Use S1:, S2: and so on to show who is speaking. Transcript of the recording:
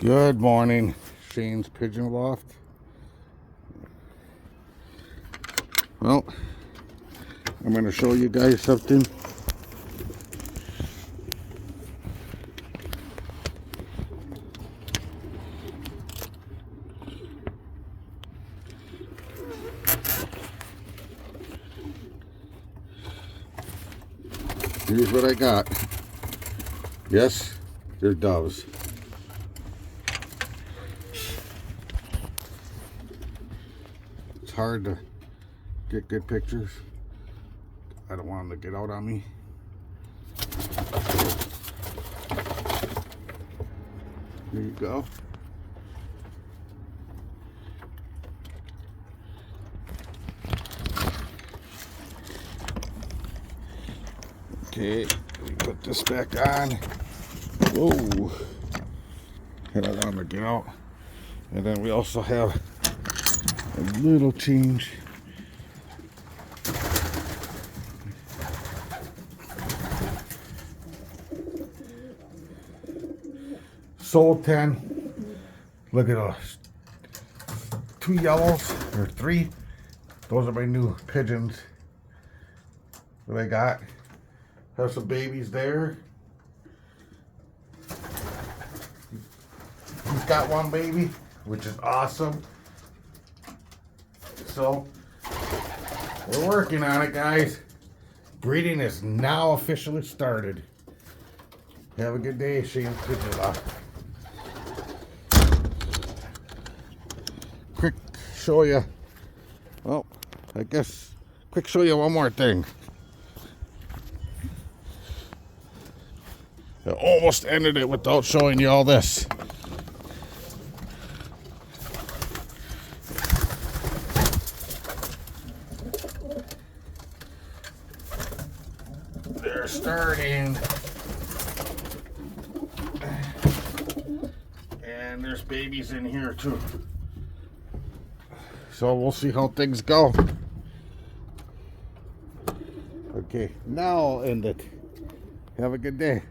S1: Good morning, Shane's Pigeon Loft. Well, I'm going to show you guys something. Here's what I got. Yes, they're doves. It's hard to get good pictures. I don't want them to get out on me. There you go. Okay, let me put this back on. Whoa. I don't want them to get out. And then we also have a little change. Sold 10. Look at those. 2 yellows, or 3. Those are my new pigeons that I got. Have some babies there. He's got one baby, which is awesome. So, we're working on it, guys. Breeding is now officially started. Have a good day, Shane's Pigeon Loft. Quick show you. Well, I guess quick show you one more thing. I almost ended it without showing you all this. They're starting. And there's babies in here too. So we'll see how things go. Okay, now I'll end it. Have a good day.